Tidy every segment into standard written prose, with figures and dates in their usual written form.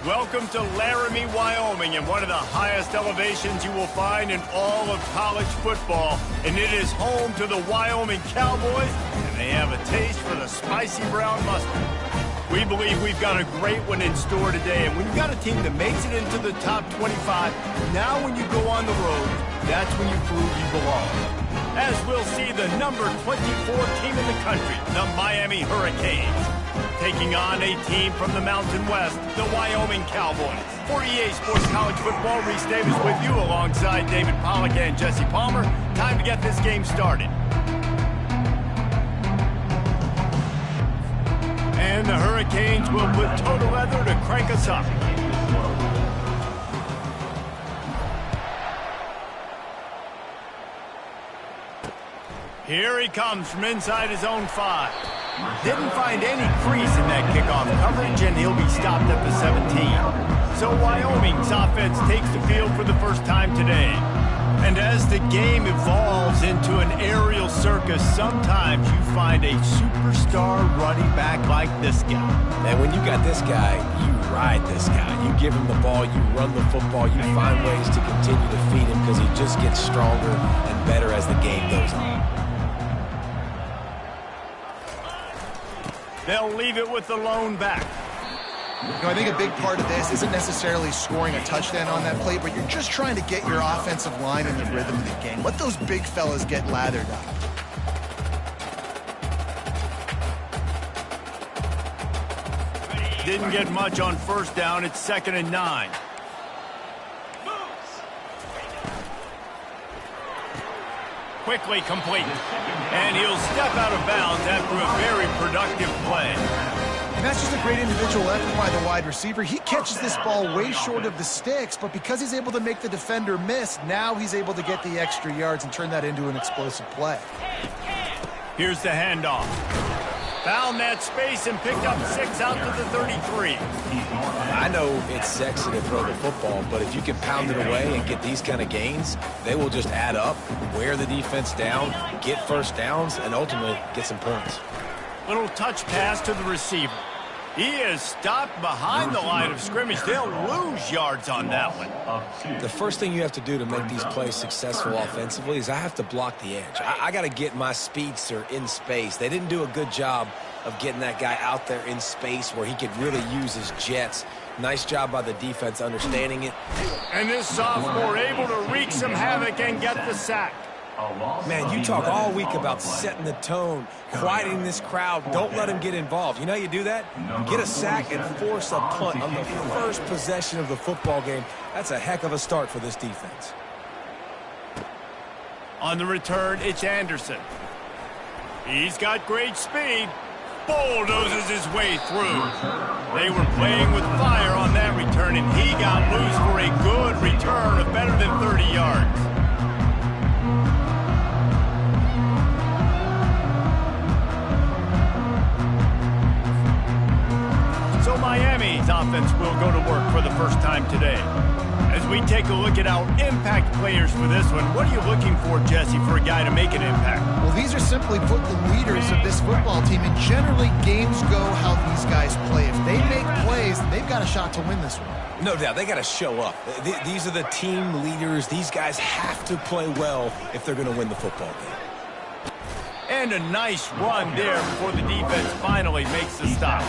Welcome to Laramie, Wyoming, and one of the highest elevations you will find in all of college football. And it is home to the Wyoming Cowboys, and they have a taste for the spicy brown mustard. We believe we've got a great one in store today, and when you've got a team that makes it into the top 25, now when you go on the road, that's when you prove you belong. As we'll see the number 24 team in the country, the Miami Hurricanes, taking on a team from the Mountain West, the Wyoming Cowboys. For EA Sports College Football, Reese Davis with you alongside David Pollack and Jesse Palmer. Time to get this game started. And the Hurricanes will put total leather to crank us up. Here he comes from inside his own 5. Didn't find any crease in that kickoff coverage, and he'll be stopped at the 17. So Wyoming's offense takes the field for the first time today. And as the game evolves into an aerial circus, sometimes you find a superstar running back like this guy. And when you got this guy, you ride this guy. You give him the ball, you run the football, you find ways to continue to feed him because he just gets stronger and better as the game goes on. They'll leave it with the lone back. I think a big part of this isn't necessarily scoring a touchdown on that play, but you're just trying to get your offensive line in the rhythm of the game. Let those big fellas get lathered up. Didn't get much on first down. It's 2nd and 9. Quickly complete. And he'll step out of bounds after a very productive play. And that's just a great individual effort by the wide receiver. He catches this ball way short of the sticks, but because he's able to make the defender miss, now he's able to get the extra yards and turn that into an explosive play. Here's the handoff. Found that space and picked up 6 out to the 33. I know it's sexy to throw the football, but if you can pound it away and get these kind of gains, they will just add up, wear the defense down, get first downs, and ultimately get some points. Little touch pass to the receiver. He is stopped behind the line of scrimmage. They'll lose yards on that one. The first thing you have to do to make these plays successful offensively is I have to block the edge. I got to get my speedster in space. They didn't do a good job of getting that guy out there in space where he could really use his jets. Nice job by the defense understanding it. And this sophomore able to wreak some havoc and get the sack. Man, you talk all week about setting the tone, quieting this crowd. Don't let him get involved. You know how you do that? Get a sack and force a punt on the first possession of the football game. That's a heck of a start for this defense. On the return, it's Anderson. He's got great speed. Bulldozes his way through. They were playing with fire on that return, and he got loose for a good return of better than 30 yards. So Miami's offense will go to work for the first time today. As we take a look at our impact players for this one, what are you looking for, Jesse, for a guy to make an impact? Well, these are simply put the leaders of this football team, and generally games go how these guys play. If they make plays, they've got a shot to win this one. No doubt, they got to show up. These are the team leaders. These guys have to play well if they're going to win the football game. And a nice run there before the defense finally makes the stop.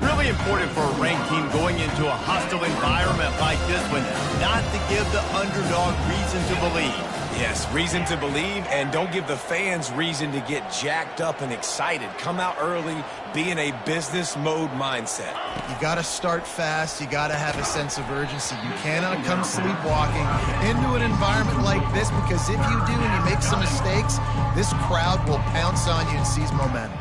Really important for a ranked team going into a hostile environment like this one, not to give the underdog reason to believe. Yes, reason to believe, and don't give the fans reason to get jacked up and excited. Come out early, be in a business mode mindset. You got to start fast. You got to have a sense of urgency. You cannot come sleepwalking into an environment like this, because if you do and you make some mistakes, this crowd will pounce on you and seize momentum.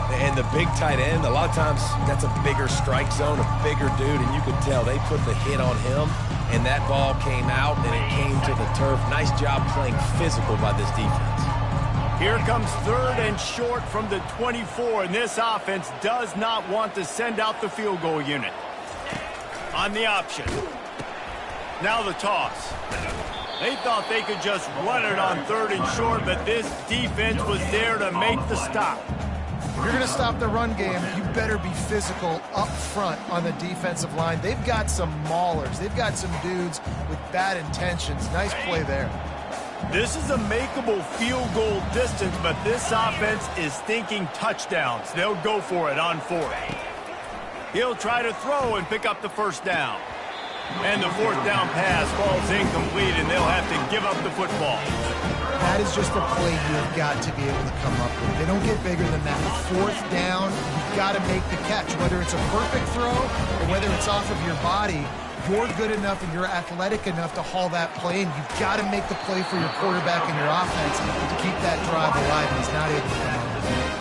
And the big tight end, a lot of times that's a bigger strike zone, a bigger dude, and you could tell they put the hit on him, and that ball came out, and it came to the turf. Nice job playing physical by this defense. Here comes 3rd and short from the 24, and this offense does not want to send out the field goal unit. On the option. Now the toss. They thought they could just run it on 3rd and short, but this defense was there to make the stop. If you're going to stop the run game, you better be physical up front on the defensive line. They've got some maulers. They've got some dudes with bad intentions. Nice play there. This is a makeable field goal distance, but this offense is thinking touchdowns. They'll go for it on fourth. He'll try to throw and pick up the first down. And the fourth down pass falls incomplete, and they'll have to give up the football. That is just a play you've got to be able to come up with. They don't get bigger than that. Fourth down, you've got to make the catch. Whether it's a perfect throw or whether it's off of your body, you're good enough and you're athletic enough to haul that play in. You've got to make the play for your quarterback and your offense to keep that drive alive, and he's not able to come up with it.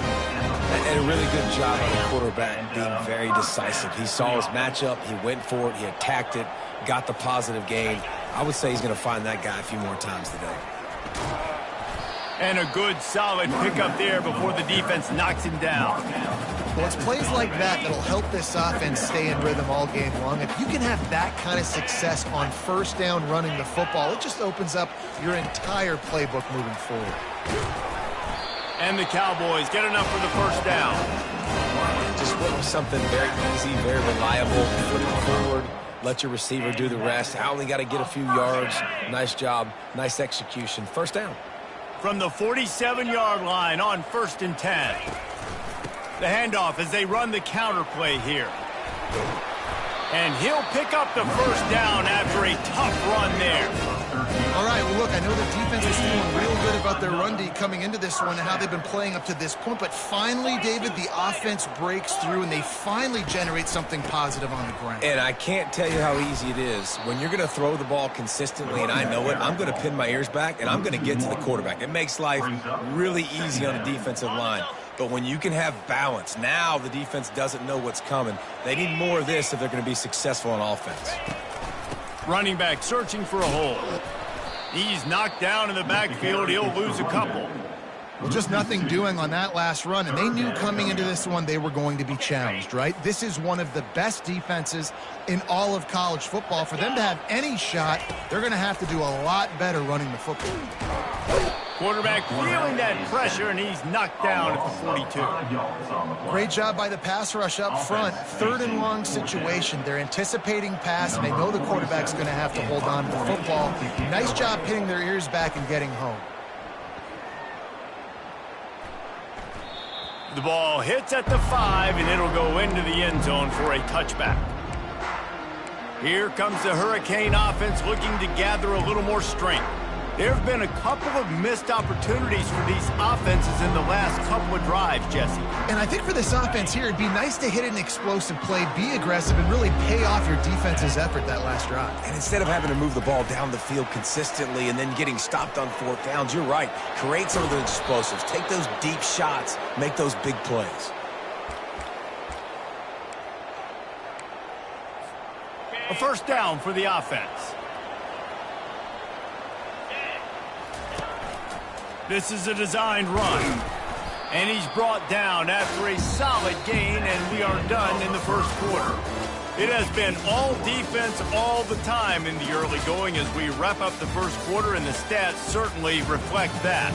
And a really good job on the quarterback being very decisive. He saw his matchup, he went for it, he attacked it, got the positive gain. I would say he's going to find that guy a few more times today. And a good, solid pickup there before the defense knocks him down. Well, it's plays like that that'll help this offense stay in rhythm all game long. If you can have that kind of success on first down running the football, it just opens up your entire playbook moving forward. And the Cowboys get enough for the first down. Just went with something very easy, very reliable. Put it forward, let your receiver do the rest. I only got to get a few yards. Nice job, nice execution. First down. From the 47-yard line on 1st and 10. The handoff as they run the counter play here. And he'll pick up the first down after a tough run there. All right, well, look, I know the defense is feeling real good about their run D coming into this one and how they've been playing up to this point. But finally, David, the offense breaks through and they finally generate something positive on the ground. And I can't tell you how easy it is. When you're going to throw the ball consistently, and I know it, I'm going to pin my ears back and I'm going to get to the quarterback. It makes life really easy on the defensive line. But when you can have balance, now the defense doesn't know what's coming. They need more of this if they're going to be successful on offense. Running back searching for a hole. He's knocked down in the backfield. He'll lose a couple. Well, just nothing doing on that last run, and they knew coming into this one they were going to be challenged, right? This is one of the best defenses in all of college football. For them to have any shot, they're going to have to do a lot better running the football. Quarterback feeling that pressure, and he's knocked down at the 42. Great job by the pass rush up front. 3rd and long situation. They're anticipating pass, and they know the quarterback's going to have to hold on to the football. Nice job pinning their ears back and getting home. The ball hits at the 5, and it'll go into the end zone for a touchback. Here comes the Hurricane offense looking to gather a little more strength. There have been a couple of missed opportunities for these offenses in the last couple of drives, Jesse. And I think for this offense here, it'd be nice to hit an explosive play, be aggressive, and really pay off your defense's effort that last drive. And instead of having to move the ball down the field consistently and then getting stopped on 4th downs, you're right. Create some of those explosives. Take those deep shots. Make those big plays. A first down for the offense. This is a designed run. And he's brought down after a solid gain, and we are done in the first quarter. It has been all defense all the time in the early going as we wrap up the first quarter, and the stats certainly reflect that.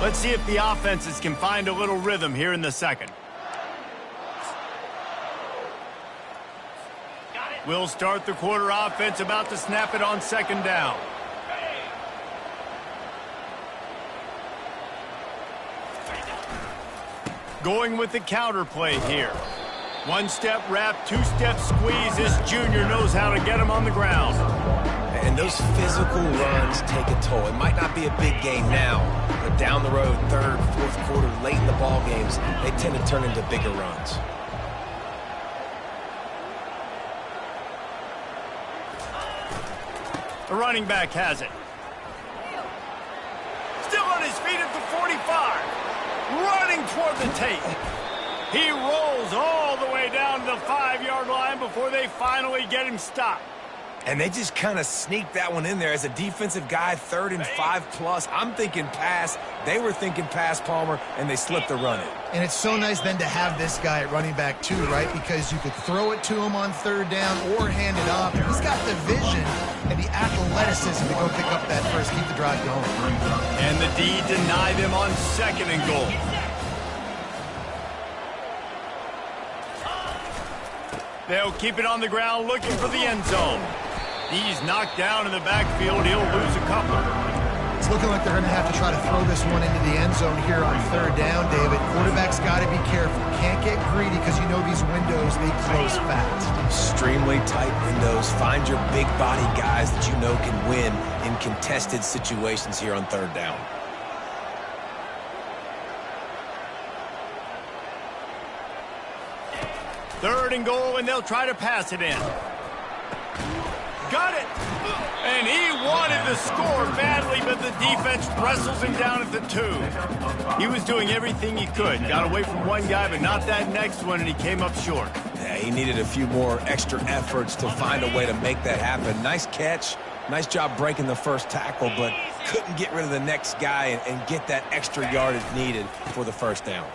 Let's see if the offenses can find a little rhythm here in the second. We'll start the quarter offense, about to snap it on 2nd down. Going with the counter play here. 1-step wrap, 2-step squeeze. This junior knows how to get him on the ground. And those physical runs take a toll. It might not be a big game now, but down the road, 3rd, 4th quarter, late in the ball games, they tend to turn into bigger runs. The running back has it. Still on his feet at the 45. Running toward the tape. He rolls all the way down to the 5-yard line before they finally get him stopped. And they just kind of sneaked that one in there. As a defensive guy, 3rd and 5+. I'm thinking pass. They were thinking pass, Palmer, and they slipped the run in. And it's so nice then to have this guy at running back too, right? Because you could throw it to him on 3rd down or hand it off. He's got the vision and the athleticism to go pick up that first, keep the drive going. And the D deny them on 2nd and goal. They'll keep it on the ground looking for the end zone. He's knocked down in the backfield. He'll lose a couple. It's looking like they're going to have to try to throw this one into the end zone here on 3rd down, David. Quarterback's got to be careful. Can't get greedy because you know these windows, they close fast. Extremely tight windows. Find your big body guys that you know can win in contested situations here on 3rd down. Third and goal, and they'll try to pass it in. Got it! And he wanted the score badly, but the defense wrestles him down at the 2. He was doing everything he could. Got away from one guy, but not that next one, and he came up short. Yeah, he needed a few more extra efforts to find a way to make that happen. Nice catch. Nice job breaking the first tackle, but couldn't get rid of the next guy and get that extra yardage needed for the 1st down.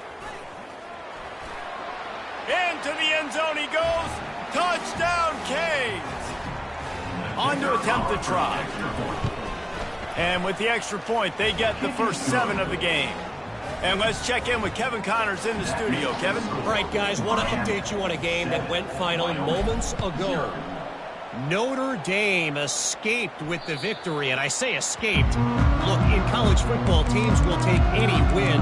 Into the end zone he goes. Touchdown, Canes. On to attempt the try. And with the extra point, they get the first 7 of the game. And let's check in with Kevin Connors in the studio. Kevin? All right, guys, want to update you on a game that went final moments ago. Notre Dame escaped with the victory, and I say escaped. Look, in college football, teams will take any win,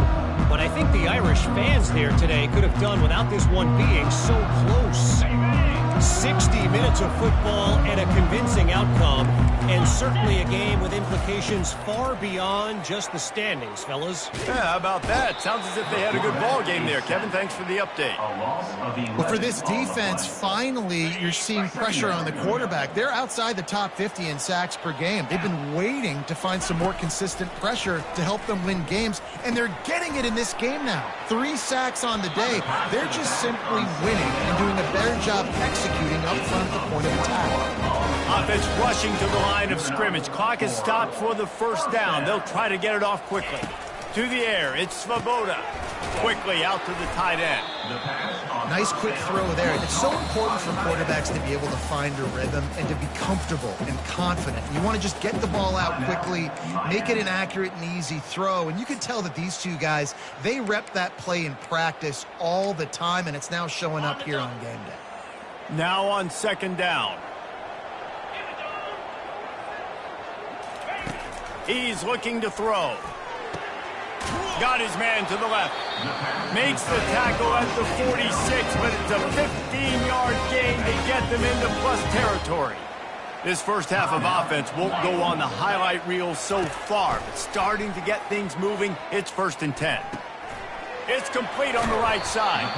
but I think the Irish fans there today could have done without this one being so close. 60 minutes of football and a convincing outcome, and certainly a game with implications far beyond just the standings, fellas. Yeah, how about that? Sounds as if they had a good ball game there. Kevin, thanks for the update. Well, for this defense, finally, you're seeing pressure on the quarterback. They're outside the top 50 in sacks per game. They've been waiting to find some more consistent pressure to help them win games, and they're getting it in this game now. 3 sacks on the day. They're just simply winning and doing a better job executing up front at the point of attack. Offense rushing to the line of scrimmage. Clock is stopped for the 1st down. They'll try to get it off quickly. To the air, it's Svoboda. Quickly out to the tight end. Nice quick throw there. It's so important for quarterbacks to be able to find a rhythm and to be comfortable and confident. You want to just get the ball out quickly, make it an accurate and easy throw. And you can tell that these two guys, they rep that play in practice all the time, and it's now showing up here on game day. Now on 2nd down. He's looking to throw. Got his man to the left. Makes the tackle at the 46, but it's a 15-yard gain to get them into plus territory. This first half of offense won't go on the highlight reel so far, but starting to get things moving, it's 1st and 10. It's complete on the right side.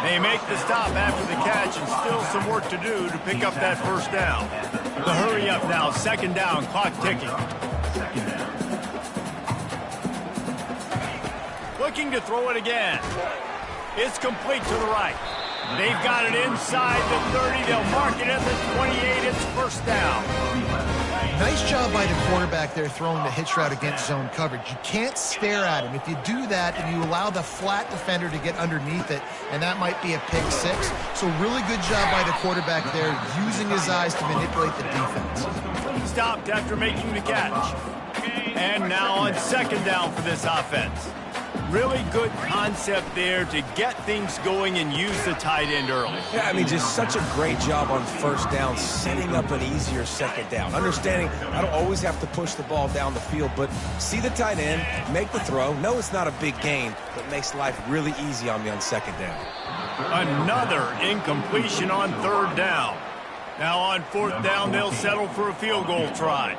They make the stop after the catch, and still some work to do to pick up that 1st down. The hurry up now, 2nd down, clock ticking. Looking to throw it again. It's complete to the right. They've got it inside the 30. They'll mark it at the 28. It's 1st down. Nice job by the quarterback there throwing the hitch route against zone coverage. You can't stare at him. If you do that, and you allow the flat defender to get underneath it, and that might be a pick 6. So really good job by the quarterback there, using his eyes to manipulate the defense. Stopped after making the catch. And now on 2nd down for this offense. Really good concept there to get things going and use the tight end early. Yeah, I mean, just such a great job on 1st down, setting up an easier 2nd down. Understanding I don't always have to push the ball down the field, but see the tight end, make the throw. No, it's not a big gain, but makes life really easy on me on 2nd down. Another incompletion on 3rd down. Now on 4th down, they'll settle for a field goal try.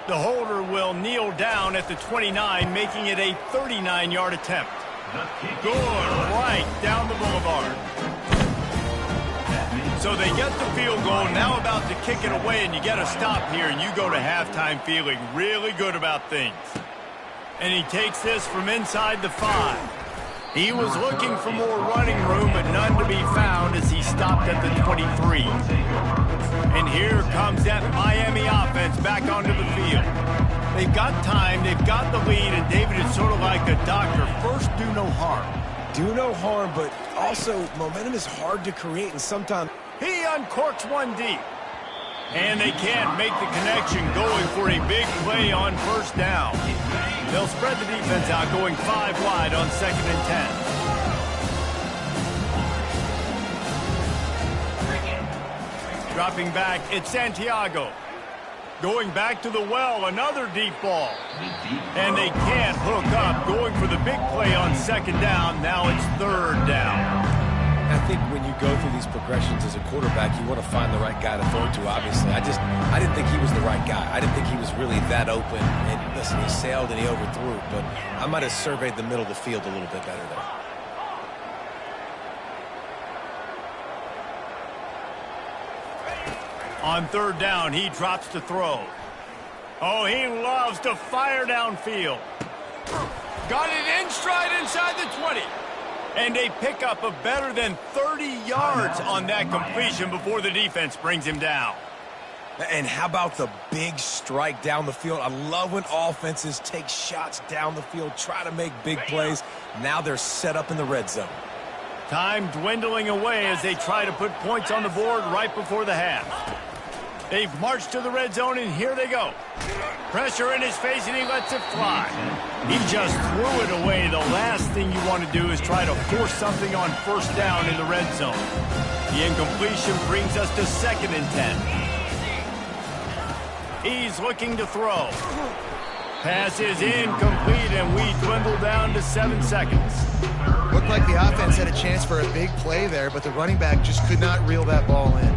The holder will kneel down at the 29, making it a 39-yard attempt. Good, right down the boulevard. So they get the field goal, now about to kick it away, and you get a stop here, and you go to halftime feeling really good about things. And he takes this from inside the 5. He was looking for more running room, but none to be found as he stopped at the 23. And here comes that Miami offense back onto the field. They've got time, they've got the lead, and David is sort of like a doctor. First, do no harm. Do no harm, but also momentum is hard to create, and sometimes he uncorks one deep. And they can't make the connection going for a big play on first down. They'll spread the defense out going 5 wide on 2nd and 10. Dropping back, it's Santiago. Going back to the well, another deep ball. And they can't hook up, going for the big play on 2nd down. Now it's 3rd down. I think when you go through these progressions as a quarterback, you want to find the right guy to throw to, obviously. I didn't think he was the right guy. I didn't think he was really that open. And listen, he sailed and he overthrew it, but I might have surveyed the middle of the field a little bit better there. On 3rd down, he drops to throw. Oh, he loves to fire downfield. Got it in stride inside the 20. And they pick up a better than 30 yards on that completion before the defense brings him down. And how about the big strike down the field? I love when offenses take shots down the field, try to make big plays. Now they're set up in the red zone. Time dwindling away as they try to put points on the board right before the half. They've marched to the red zone, and here they go. Pressure in his face, and he lets it fly. He just threw it away. The last thing you want to do is try to force something on first down in the red zone. The incompletion brings us to 2nd and 10. He's looking to throw. Pass is incomplete, and we dwindle down to 7 seconds. Looked like the offense had a chance for a big play there, but the running back just could not reel that ball in.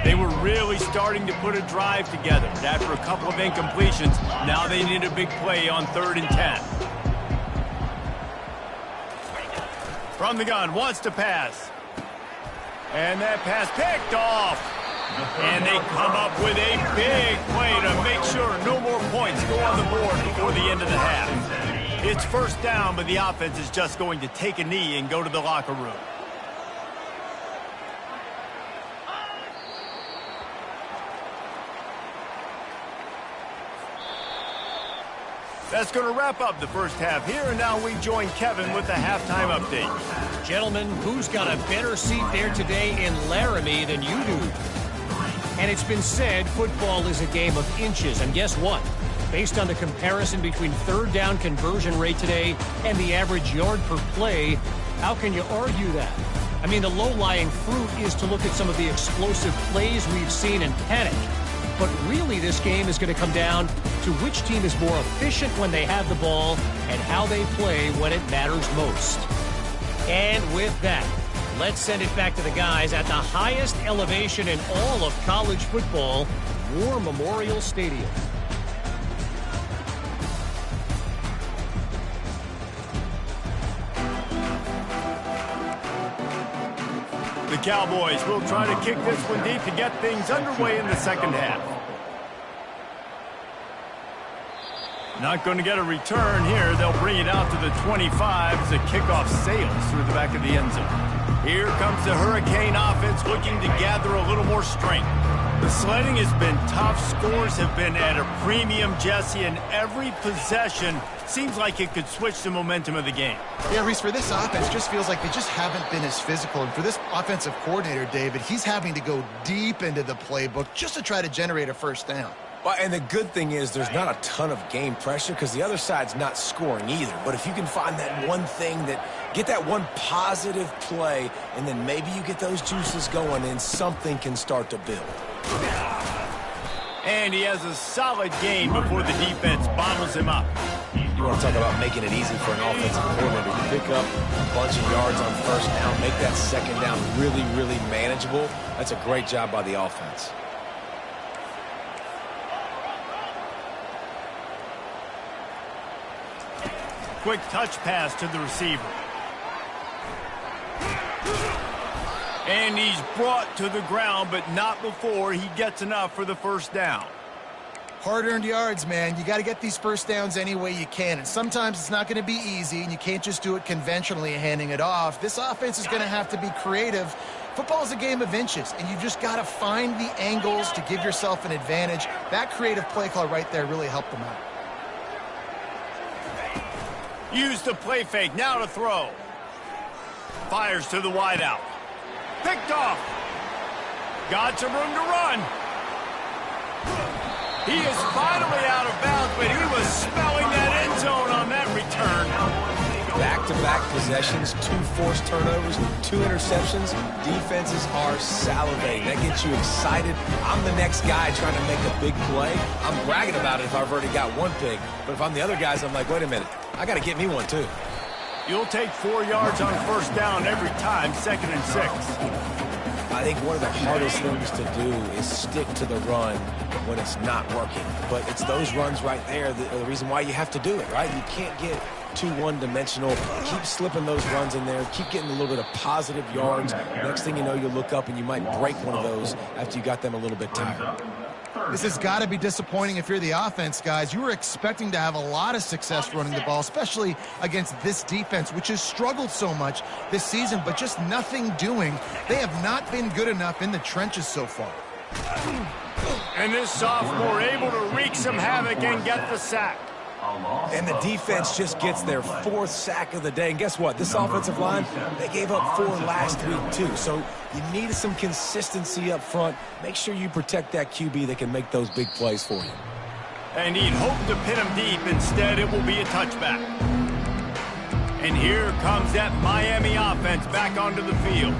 They were really starting to put a drive together. After a couple of incompletions, now they need a big play on 3rd and 10. From the gun, wants to pass. And that pass picked off. And they come up with a big play to make sure no more points go on the board before the end of the half. It's first down, but the offense is just going to take a knee and go to the locker room. That's going to wrap up the first half here, and now we join Kevin with the halftime update. Gentlemen, who's got a better seat there today in Laramie than you do? And it's been said football is a game of inches, and guess what? Based on the comparison between 3rd down conversion rate today and the average yard per play, how can you argue that? I mean, the low-lying fruit is to look at some of the explosive plays we've seen and panic. But really, this game is going to come down to which team is more efficient when they have the ball and how they play when it matters most. And with that, let's send it back to the guys at the highest elevation in all of college football, War Memorial Stadium. The Cowboys will try to kick this one deep to get things underway in the second half. Not going to get a return here. They'll bring it out to the 25 as the kickoff sails through the back of the end zone. Here comes the Hurricane offense looking to gather a little more strength. The sledding has been tough. Scores have been at a premium, Jesse, and every possession seems like it could switch the momentum of the game. Yeah, Reese, for this offense, just feels like they just haven't been as physical. And for this offensive coordinator, David, he's having to go deep into the playbook just to try to generate a first down. Well, and the good thing is there's not a ton of game pressure because the other side's not scoring either. But if you can find that one thing get that one positive play, and then maybe you get those juices going and something can start to build. And he has a solid game before the defense bottles him up. You want to talk about making it easy for an offensive coordinator to pick up a bunch of yards on first down, make that second down really, really manageable. That's a great job by the offense. Quick touch pass to the receiver. And he's brought to the ground, but not before he gets enough for the first down. Hard-earned yards, man. You got to get these first downs any way you can. And sometimes it's not going to be easy, and you can't just do it conventionally handing it off. This offense is going to have to be creative. Football is a game of inches, and you just got to find the angles to give yourself an advantage. That creative play call right there really helped them out. Use the play fake, now to throw. Fires to the wideout. Picked off. Got some room to run. He is finally out of bounds, but he was smelling that end zone on that return. Back-to-back possessions, 2 forced turnovers, 2 interceptions. Defenses are salivating. That gets you excited. I'm the next guy trying to make a big play. I'm bragging about it if I've already got one pick. But if I'm the other guys, I'm like, wait a minute. I got to get me one, too. You'll take 4 yards on first down every time, 2nd and 6. I think one of the hardest things to do is stick to the run when it's not working. But it's those runs right there that are the reason why you have to do it, right? You can't get too one-dimensional. Keep slipping those runs in there. Keep getting a little bit of positive yards. Next thing you know, you look up and you might break one of those after you got them a little bit tired. This has got to be disappointing if you're the offense, guys. You were expecting to have a lot of success running the ball, especially against this defense, which has struggled so much this season, but just nothing doing. They have not been good enough in the trenches so far. And this sophomore able to wreak some havoc and get the sack. And the defense just gets their 4th sack of the day. And guess what? This offensive line, they gave up 4 last week, too. So you need some consistency up front. Make sure you protect that QB that can make those big plays for you. And he'd hoped to pin him deep. Instead, it will be a touchback. And here comes that Miami offense back onto the field.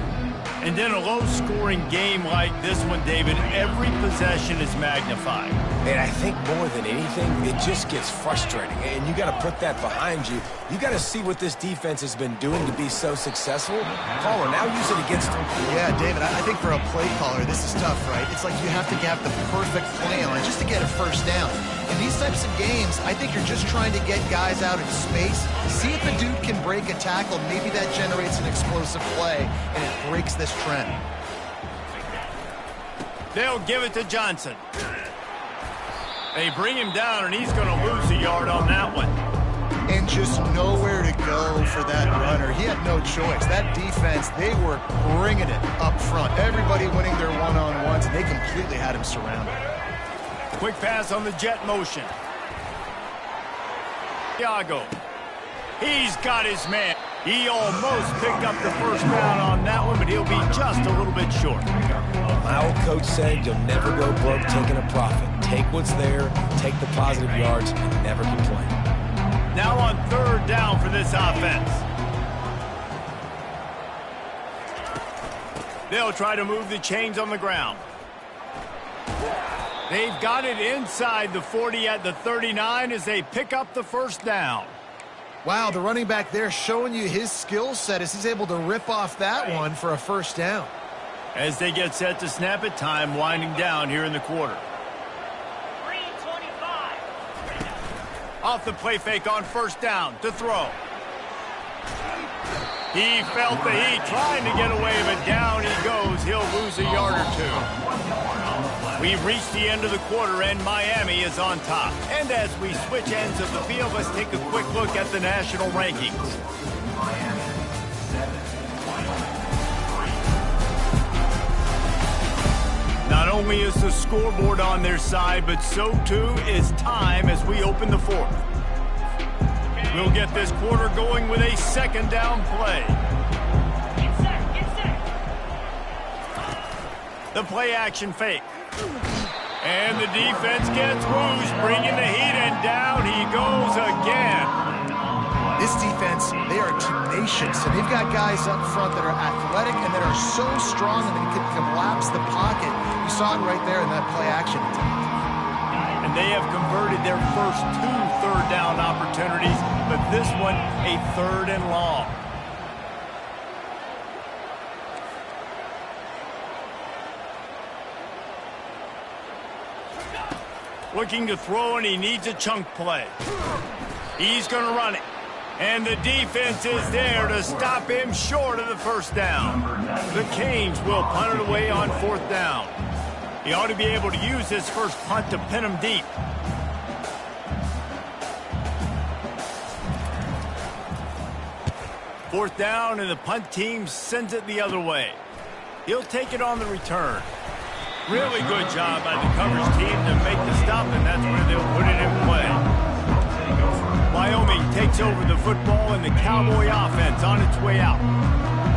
And in a low-scoring game like this one, David, every possession is magnified. And I think more than anything, it just gets frustrating. And you got to put that behind you. You got to see what this defense has been doing to be so successful. Caller, now use it against them. Yeah, David, I think for a play caller, this is tough, right? It's like you have to have the perfect play on just to get a first down. In these types of games, I think you're just trying to get guys out in space, see if a dude can break a tackle. Maybe that generates an explosive play, and it breaks this trend. They'll give it to Johnson. They bring him down, and he's going to lose a yard on that one. And just nowhere to go for that runner. He had no choice. That defense, they were bringing it up front. Everybody winning their one-on-ones, and they completely had him surrounded. Quick pass on the jet motion. Thiago. He's got his man. He almost picked up the first down on that one, but he'll be just a little bit short. My old coach said you'll never go broke taking a profit. Take what's there, take the positive yards, and never complain. Now on 3rd down for this offense. They'll try to move the chains on the ground. They've got it inside the 40 at the 39 as they pick up the first down. Wow, the running back there showing you his skill set as he's able to rip off that one for a first down. As they get set to snap it, time winding down here in the quarter. 3:25. Off the play fake on first down to throw. He felt the heat trying to get away, but down he goes. He'll lose a yard or 2. We've reached the end of the quarter, and Miami is on top. And as we switch ends of the field, let's take a quick look at the national rankings. Not only is the scoreboard on their side, but so too is time as we open the 4th. We'll get this quarter going with a 2nd down play. Get set. The play action fake. And the defense gets loose, bringing the heat, and down he goes again. This defense, they are tenacious, and they've got guys up front that are athletic and that are so strong that they can collapse the pocket. You saw it right there in that play action attempt. And they have converted their first 2 third down opportunities, but this one a 3rd and long. Looking to throw, and he needs a chunk play. He's going to run it. And the defense is there to stop him short of the first down. The Canes will punt it away on 4th down. He ought to be able to use his first punt to pin him deep. Fourth down, and the punt team sends it the other way. He'll take it on the return. Really good job by the coverage team to make the stop, and that's where they'll put it in play. Wyoming takes over the football, and the Cowboy offense on its way out.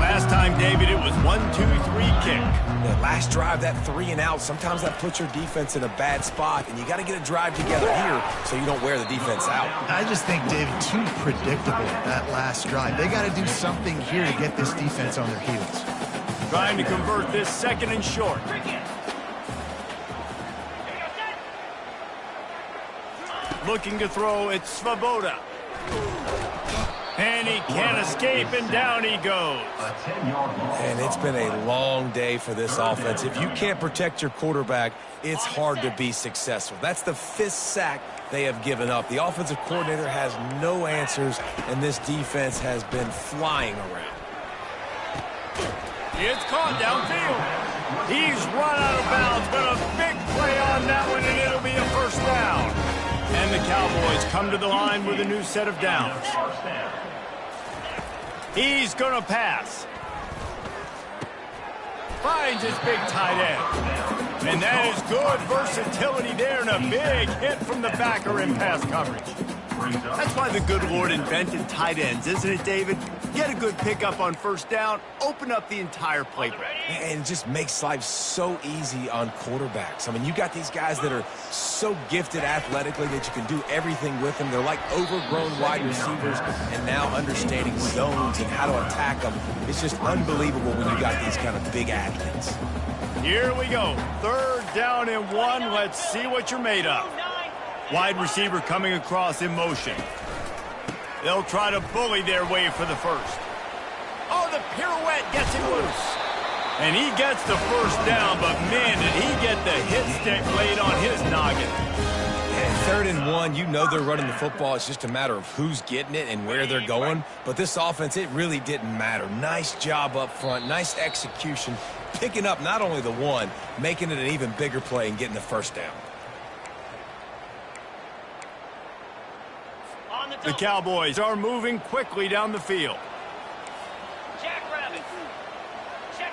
Last time, David, it was 1-2-3 kick. The last drive, that 3 and out, sometimes that puts your defense in a bad spot, and you got to get a drive together here so you don't wear the defense out. I just think, David, too predictable, that last drive. They got to do something here to get this defense on their heels. Trying to convert this second and short. Looking to throw, it's Svoboda. And he can't escape, and down he goes. And it's been a long day for this offense. If you can't protect your quarterback, it's hard to be successful. That's the 5th sack they have given up. The offensive coordinator has no answers, and this defense has been flying around. It's caught downfield. He's run out of bounds, but a big play on that one, and it'll be a first down. And the Cowboys come to the line with a new set of downs. He's going to pass. Finds his big tight end. And that is good versatility there, and a big hit from the backer in pass coverage. That's why the good Lord invented tight ends, isn't it, David? Get a good pickup on first down, open up the entire playbook. And it just makes life so easy on quarterbacks. I mean, you got these guys that are so gifted athletically that you can do everything with them. They're like overgrown wide receivers, and now understanding zones and how to attack them. It's just unbelievable when you got these kind of big athletes. Here we go. 3rd down and 1. Let's see what you're made of. Wide receiver coming across in motion. They'll try to bully their way for the first. Oh, the pirouette gets him loose. And he gets the first down, but man, did he get the hit stick laid on his noggin. And 3rd and 1, you know they're running the football. It's just a matter of who's getting it and where they're going. But this offense, it really didn't matter. Nice job up front, nice execution, picking up not only the one, making it an even bigger play and getting the first down. The Cowboys are moving quickly down the field. Jackrabbit. Check.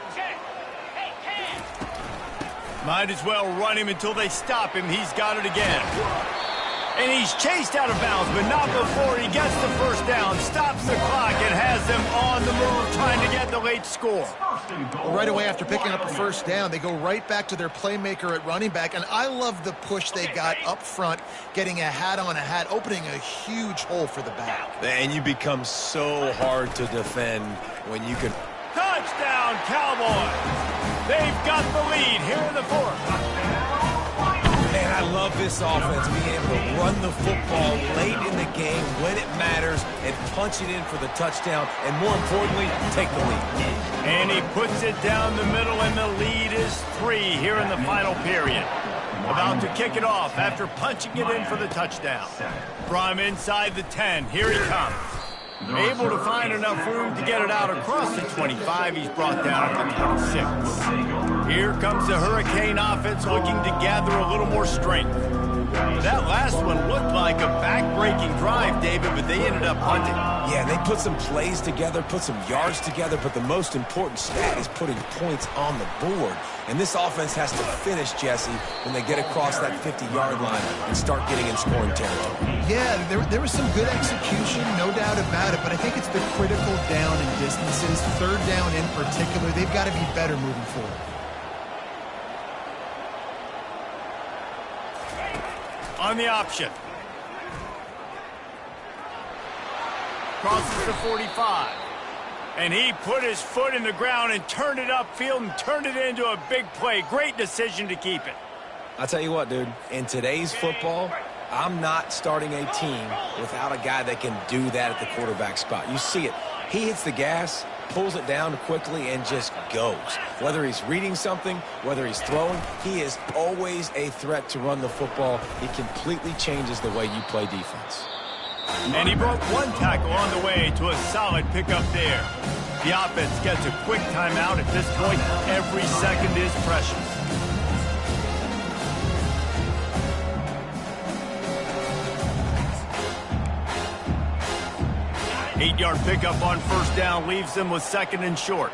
Hey, can. Might as well run him until they stop him. He's got it again. And he's chased out of bounds, but not before he gets the first down, stops the clock, and has them on the move trying to get the late score. Well, right away after picking up a first down, they go right back to their playmaker at running back, and I love the push they got up front, getting a hat on a hat, opening a huge hole for the back. And you become so hard to defend when you can... Touchdown, Cowboys! They've got the lead here in the 4th. Man, I love this offense, being able to run the football late in the game when it matters and punch it in for the touchdown, and more importantly, take the lead. And he puts it down the middle, and the lead is 3 here in the final period. About to kick it off after punching it in for the touchdown. From inside the 10, here he comes. Able to find enough room to get it out across the 25. He's brought down at the 26. Here comes the Hurricane offense looking to gather a little more strength. That last one looked like a back-breaking drive, David, but they ended up punting. Yeah, they put some plays together, put some yards together, but the most important stat is putting points on the board. And this offense has to finish, Jesse, when they get across that 50-yard line and start getting in scoring territory. Yeah, there was some good execution, no doubt about it, but I think it's the critical down and distances, 3rd down in particular. They've got to be better moving forward. On the option. Crosses the 45. And he put his foot in the ground and turned it upfield and turned it into a big play. Great decision to keep it. I'll tell you what, dude. In today's football, I'm not starting a team without a guy that can do that at the quarterback spot. You see it. He hits the gas, pulls it down quickly, and just goes. Whether he's reading something, whether he's throwing, he is always a threat to run the football. He completely changes the way you play defense. And he broke one tackle on the way to a solid pickup there. The offense gets a quick timeout. At this point, every second is precious. Eight-yard pickup on first down leaves them with 2nd and short.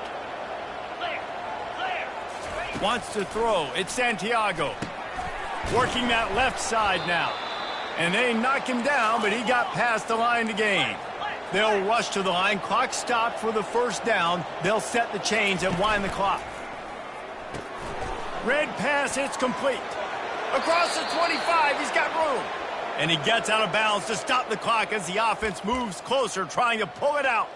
Wants to throw. It's Santiago. Working that left side now. And they knock him down, but he got past the line to gain. They'll rush to the line. Clock stopped for the first down. They'll set the chains and wind the clock. Red pass, it's complete. Across the 25, he's got room. And he gets out of bounds to stop the clock as the offense moves closer, trying to pull it out.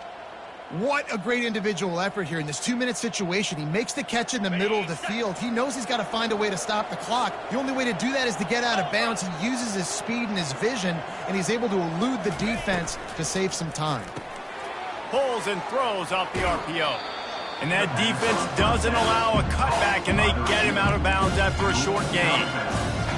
What a great individual effort here in this 2-minute situation. He makes the catch in the middle of the field. He knows he's got to find a way to stop the clock. The only way to do that is to get out of bounds. He uses his speed and his vision, and he's able to elude the defense to save some time. Pulls and throws off the RPO. And that defense doesn't allow a cutback, and they get him out of bounds after a short gain.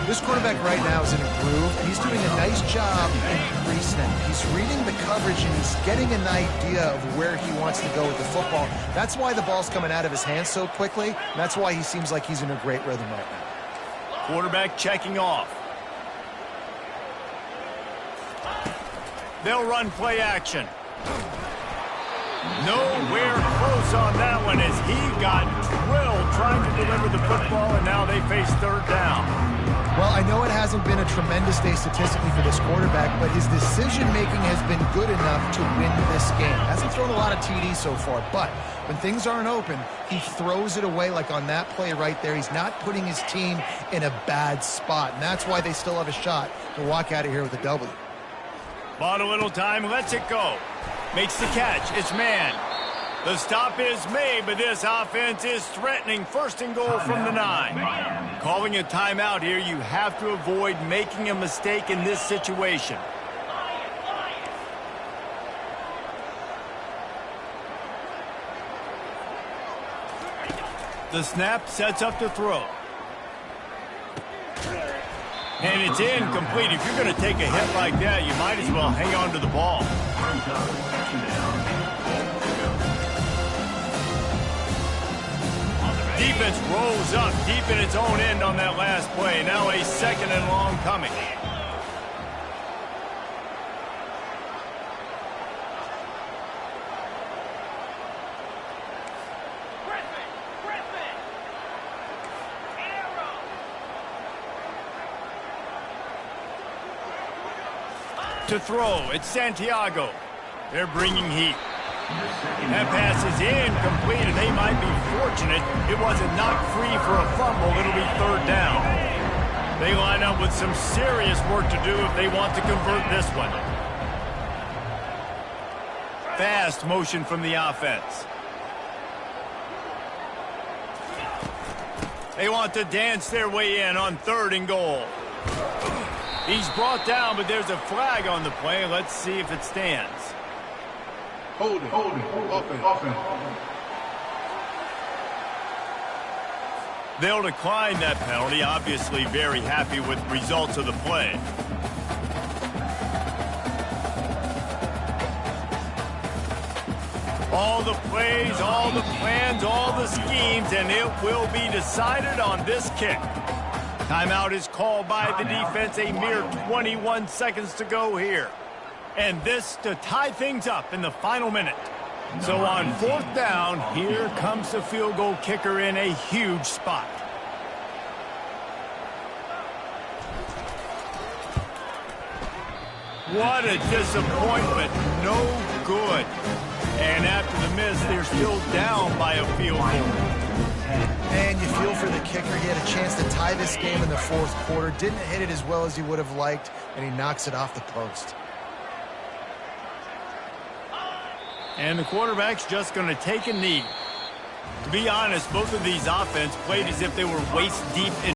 This quarterback right now is in a groove, and he's doing a nice job in pre-snap. He's reading the coverage, and he's getting an idea of where he wants to go with the football. That's why the ball's coming out of his hands so quickly, and that's why he seems like he's in a great rhythm right now. Quarterback checking off. They'll run play action. Nowhere close on that one as he got drilled trying to deliver the football, and now they face third down. Well, I know it hasn't been a tremendous day statistically for this quarterback, but his decision-making has been good enough to win this game. Hasn't thrown a lot of TDs so far, but when things aren't open, he throws it away like on that play right there. He's not putting his team in a bad spot, and that's why they still have a shot to walk out of here with a W. Bought a little time, lets it go. Makes the catch, it's man. The stop is made, but this offense is threatening. First and goal from the 9. Calling a timeout here, you have to avoid making a mistake in this situation. The snap sets up the throw. And it's incomplete. If you're going to take a hit like that, you might as well hang on to the ball. Defense rolls up deep in its own end on that last play. Now a second and long coming. To throw, it's Santiago. They're bringing heat. That pass is incomplete, and they might be fortunate it wasn't knocked free for a fumble. It'll be third down. They line up with some serious work to do if they want to convert this one. Fast motion from the offense. They want to dance their way in on third and goal. He's brought down, but there's a flag on the play. Let's see if it stands. Hold it, open. They'll decline that penalty, obviously very happy with the results of the play. All the plays, all the plans, all the schemes, and it will be decided on this kick. Timeout is called by the defense. A mere 21 seconds to go here. And this to tie things up in the final minute. So on fourth down, here comes the field goal kicker in a huge spot. What a disappointment. No good. And after the miss, they're still down by a field goal. And you feel for the kicker. He had a chance to tie this game in the fourth quarter. Didn't hit it as well as he would have liked, and he knocks it off the post. And the quarterback's just going to take a knee. To be honest, both of these offenses played as if they were waist deep in